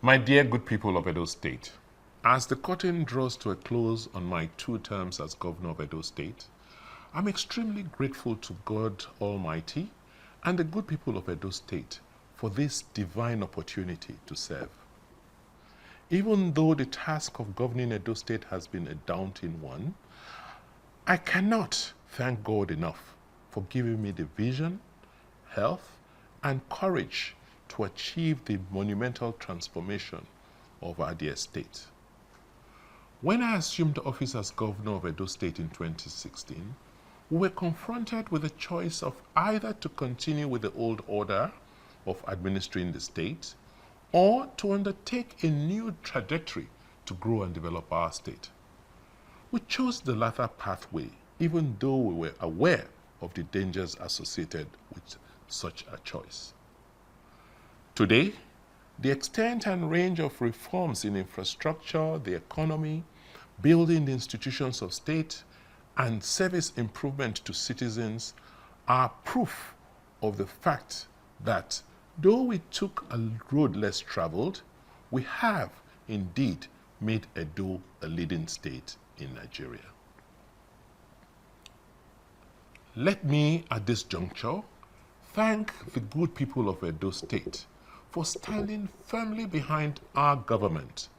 My dear good people of Edo State, as the curtain draws to a close on my 2 terms as governor of Edo State, I'm extremely grateful to God Almighty and the good people of Edo State for this divine opportunity to serve. Even though the task of governing Edo State has been a daunting one, I cannot thank God enough for giving me the vision, health, and courage to achieve the monumental transformation of our dear state. When I assumed office as governor of Edo State in 2016, we were confronted with the choice of either to continue with the old order of administering the state or to undertake a new trajectory to grow and develop our state. We chose the latter pathway, even though we were aware of the dangers associated with such a choice. Today, the extent and range of reforms in infrastructure, the economy, building the institutions of state, and service improvement to citizens are proof of the fact that though we took a road less traveled, we have indeed made Edo a leading state in Nigeria. Let me, at this juncture, thank the good people of Edo State for standing firmly behind our government,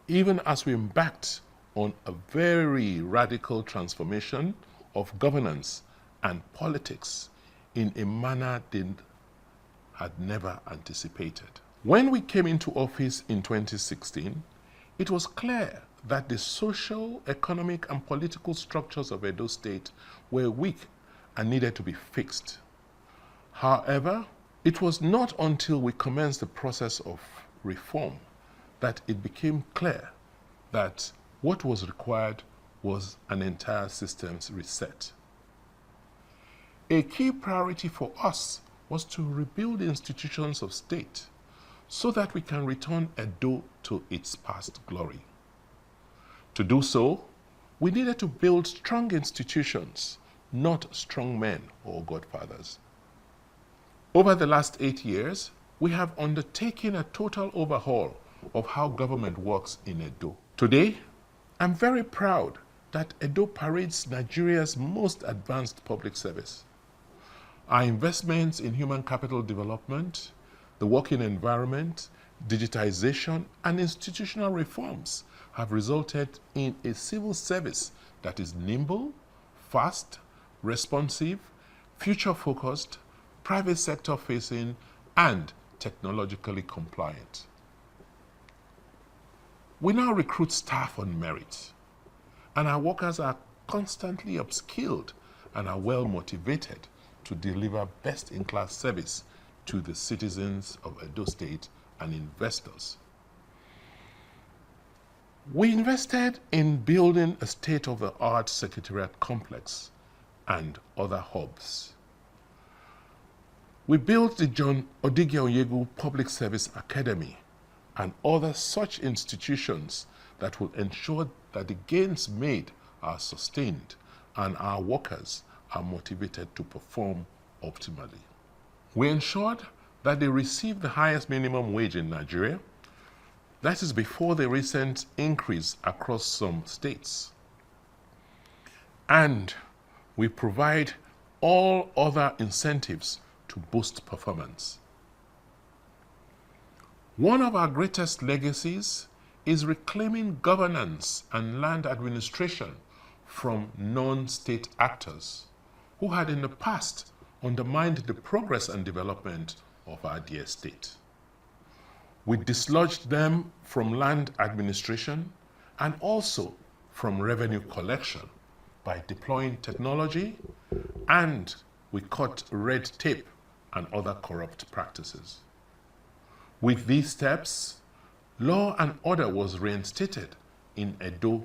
even as we embarked on a very radical transformation of governance and politics in a manner they had never anticipated. When we came into office in 2016, it was clear that the social, economic, and political structures of Edo State were weak and needed to be fixed. However, it was not until we commenced the process of reform that it became clear that what was required was an entire systems reset. A key priority for us was to rebuild the institutions of state so that we can return Edo to its past glory. To do so, we needed to build strong institutions, not strong men or godfathers. Over the last 8 years, we have undertaken a total overhaul of how government works in Edo. Today, I'm very proud that Edo parades Nigeria's most advanced public service. Our investments in human capital development, the working environment, digitization, and institutional reforms have resulted in a civil service that is nimble, fast, responsive, future-focused, private sector facing, and technologically compliant. We now recruit staff on merit, and our workers are constantly upskilled and are well motivated to deliver best-in-class service to the citizens of Edo State and investors. We invested in building a state-of-the-art secretariat complex and other hubs. We built the John Odigie Public Service Academy and other such institutions that will ensure that the gains made are sustained and our workers are motivated to perform optimally. We ensured that they receive the highest minimum wage in Nigeria. That is before the recent increase across some states. And we provide all other incentives to boost performance. One of our greatest legacies is reclaiming governance and land administration from non-state actors who had in the past undermined the progress and development of our dear state. We dislodged them from land administration and also from revenue collection by deploying technology, and we cut red tape and other corrupt practices. With these steps, law and order was reinstated in Edo,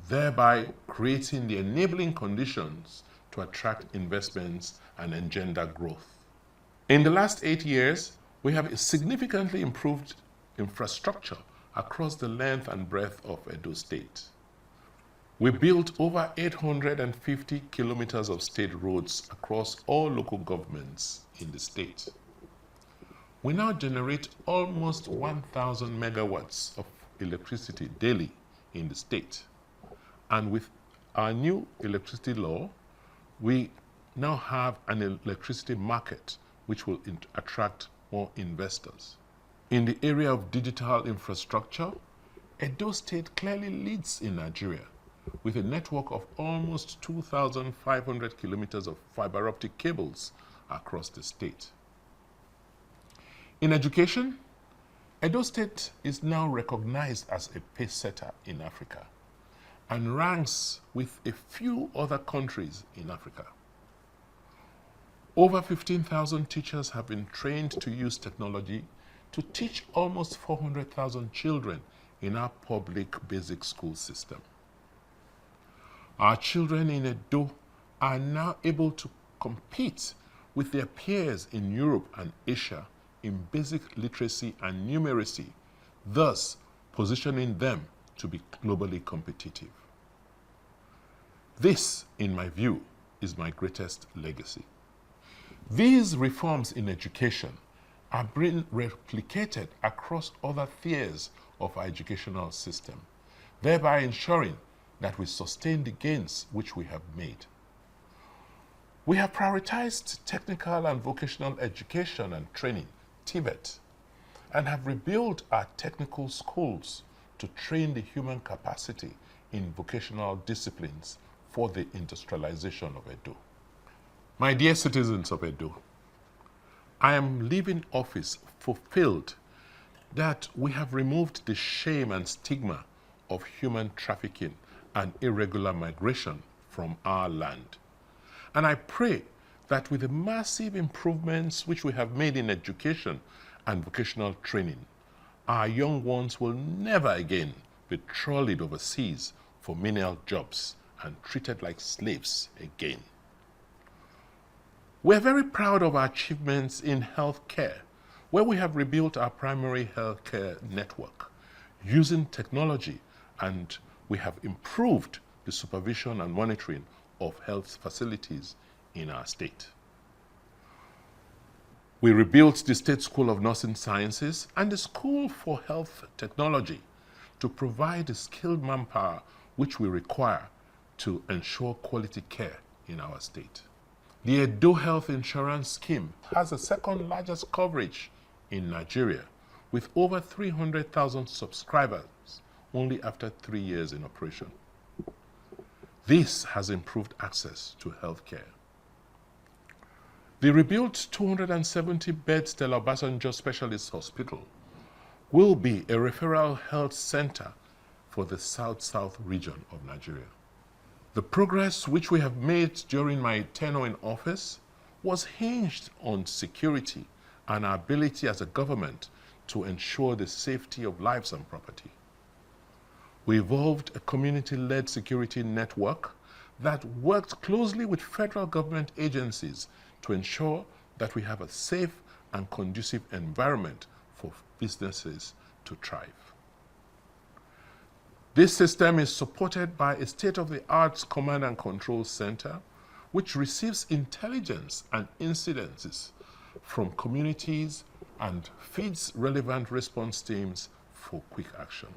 thereby creating the enabling conditions to attract investments and engender growth. In the last 8 years, we have significantly improved infrastructure across the length and breadth of Edo State. We built over 850 kilometers of state roads across all local governments in the state. We now generate almost 1,000 megawatts of electricity daily in the state. And with our new electricity law, we now have an electricity market which will attract more investors. In the area of digital infrastructure, Edo State clearly leads in Nigeria with a network of almost 2,500 kilometers of fiber optic cables across the state. In education, Edo State is now recognized as a pace setter in Africa and ranks with a few other countries in Africa. Over 15,000 teachers have been trained to use technology to teach almost 400,000 children in our public basic school system. Our children in Edo are now able to compete with their peers in Europe and Asia in basic literacy and numeracy, thus positioning them to be globally competitive. This, in my view, is my greatest legacy. These reforms in education are being replicated across other spheres of our educational system, thereby ensuring that we sustain the gains which we have made. We have prioritized technical and vocational education and training, TVET, and have rebuilt our technical schools to train the human capacity in vocational disciplines for the industrialization of Edo. My dear citizens of Edo, I am leaving office fulfilled that we have removed the shame and stigma of human trafficking and irregular migration from our land. And I pray that with the massive improvements which we have made in education and vocational training, our young ones will never again be trolleyed overseas for menial jobs and treated like slaves again. We are very proud of our achievements in healthcare, where we have rebuilt our primary healthcare network using technology, and we have improved the supervision and monitoring of health facilities in our state. We rebuilt the State School of Nursing Sciences and the School for Health Technology to provide the skilled manpower which we require to ensure quality care in our state. The Edo Health Insurance Scheme has the second largest coverage in Nigeria, with over 300,000 subscribers only after 3 years in operation. This has improved access to healthcare. The rebuilt 270-bed Stella Obasanjo Specialist Hospital will be a referral health center for the South-South region of Nigeria. The progress which we have made during my tenure in office was hinged on security and our ability as a government to ensure the safety of lives and property. We evolved a community-led security network that worked closely with federal government agencies to ensure that we have a safe and conducive environment for businesses to thrive. This system is supported by a state-of-the-art command and control center, which receives intelligence and incidences from communities and feeds relevant response teams for quick action.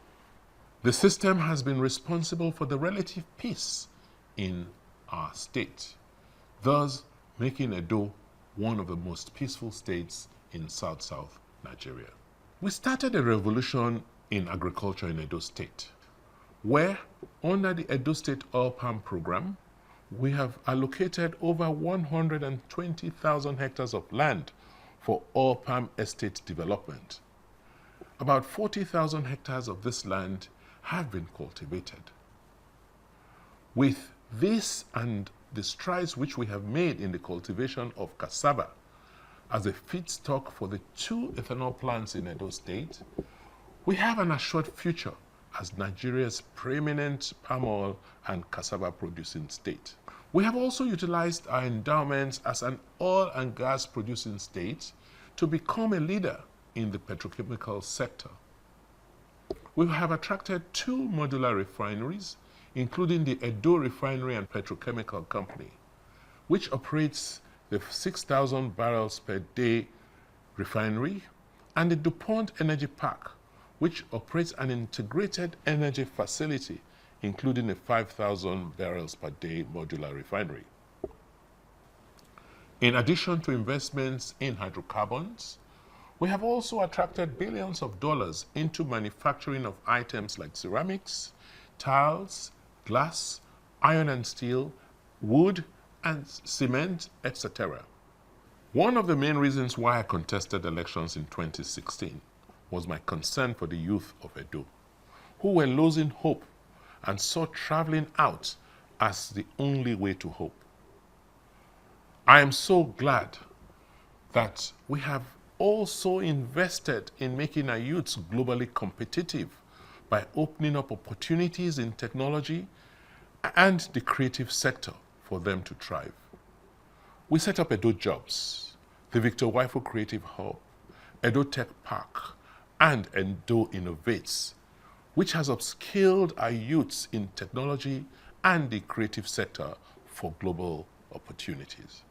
The system has been responsible for the relative peace in our state, thus making Edo one of the most peaceful states in South-South Nigeria. We started a revolution in agriculture in Edo State, where under the Edo State Oil Palm Program, we have allocated over 120,000 hectares of land for oil palm estate development. About 40,000 hectares of this land have been cultivated. With this and the strides which we have made in the cultivation of cassava as a feedstock for the 2 ethanol plants in Edo State, we have an assured future as Nigeria's preeminent palm oil and cassava producing state. We have also utilized our endowments as an oil and gas producing state to become a leader in the petrochemical sector. We have attracted 2 modular refineries, including the Edo Refinery and Petrochemical Company, which operates the 6,000 barrels per day refinery and the DuPont Energy Park, which operates an integrated energy facility, including a 5,000 barrels per day modular refinery. In addition to investments in hydrocarbons, we have also attracted billions of dollars into manufacturing of items like ceramics, tiles, glass, iron and steel, wood, and cement, etc. One of the main reasons why I contested elections in 2016 was my concern for the youth of Edo, who were losing hope and saw traveling out as the only way to hope. I am so glad that we have also invested in making our youths globally competitive by opening up opportunities in technology and the creative sector for them to thrive. We set up Edo Jobs, the Victor Waifo Creative Hub, Edo Tech Park, and Edo Innovates, which has upskilled our youths in technology and the creative sector for global opportunities.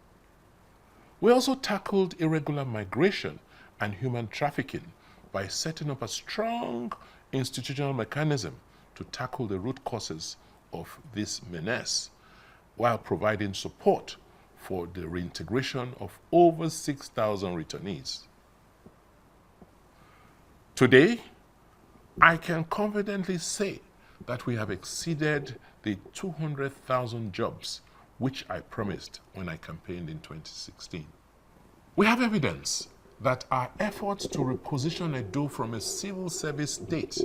We also tackled irregular migration and human trafficking by setting up a strong institutional mechanism to tackle the root causes of this menace, while providing support for the reintegration of over 6,000 returnees. Today, I can confidently say that we have exceeded the 200,000 jobs which I promised when I campaigned in 2016. We have evidence that our efforts to reposition Edo from a civil service state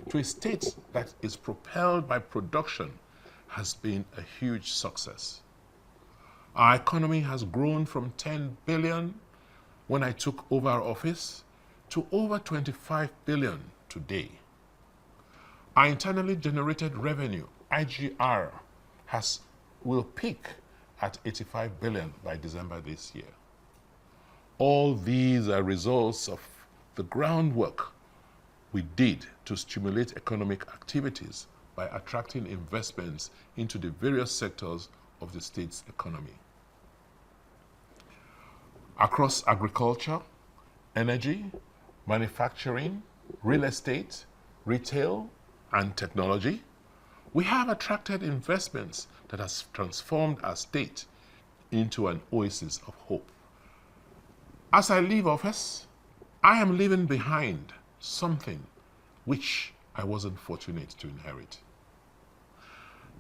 to a state that is propelled by production has been a huge success. Our economy has grown from 10 billion when I took over office to over 25 billion today. Our internally generated revenue, IGR, will peak at 85 billion by December this year. All these are results of the groundwork we did to stimulate economic activities by attracting investments into the various sectors of the state's economy. Across agriculture, energy, manufacturing, real estate, retail, and technology, we have attracted investments that has transformed our state into an oasis of hope. As I leave office, I am leaving behind something which I wasn't fortunate to inherit.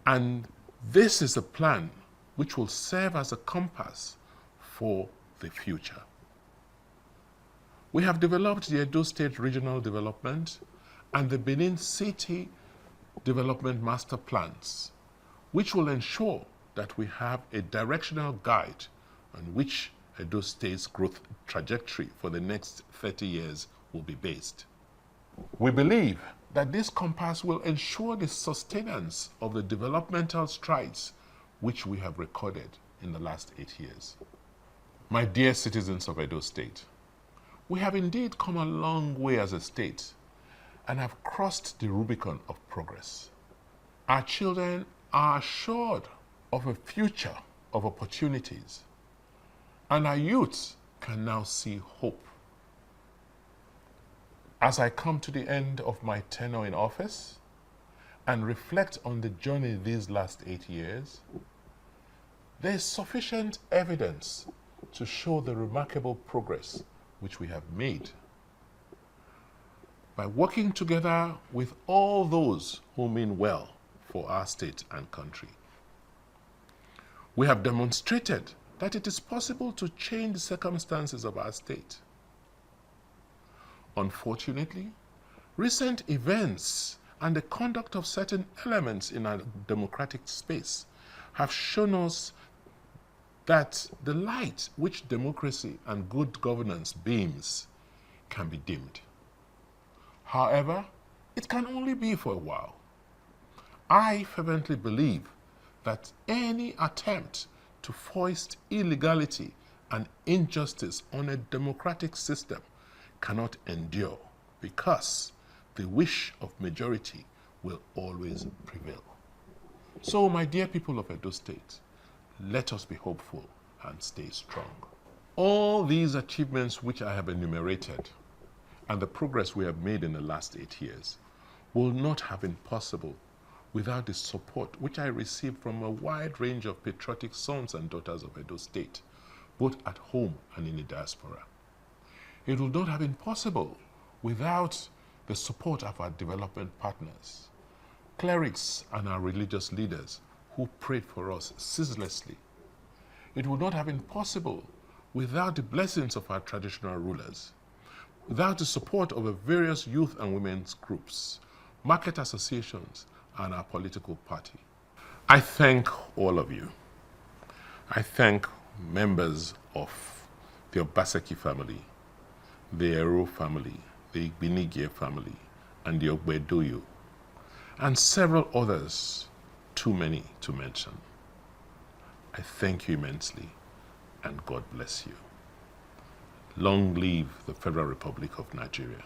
And this is a plan which will serve as a compass for the future. We have developed the Edo State Regional Development and the Benin City Development Master Plans, which will ensure that we have a directional guide on which Edo State's growth trajectory for the next 30 years will be based. We believe that this compass will ensure the sustenance of the developmental strides which we have recorded in the last 8 years. My dear citizens of Edo State, we have indeed come a long way as a state and have crossed the Rubicon of progress. Our children are assured of a future of opportunities, and our youths can now see hope. As I come to the end of my tenure in office and reflect on the journey these last 8 years, there is sufficient evidence to show the remarkable progress which we have made. By working together with all those who mean well for our state and country, we have demonstrated that it is possible to change the circumstances of our state. Unfortunately, recent events and the conduct of certain elements in our democratic space have shown us that the light which democracy and good governance beams can be dimmed. However, it can only be for a while. I fervently believe that any attempt to foist illegality and injustice on a democratic system cannot endure, because the wish of majority will always prevail. So, my dear people of Edo State, let us be hopeful and stay strong. All these achievements which I have enumerated and the progress we have made in the last 8 years will not have been possible without the support which I received from a wide range of patriotic sons and daughters of Edo State, both at home and in the diaspora. It would not have been possible without the support of our development partners, clerics and our religious leaders who prayed for us ceaselessly. It would not have been possible without the blessings of our traditional rulers, without the support of the various youth and women's groups, market associations, and our political party. I thank all of you. I thank members of the Obaseki family, the Ero family, the Igbinigie family, and the Ogbedoyo, and several others, too many to mention. I thank you immensely, and God bless you. Long live the Federal Republic of Nigeria.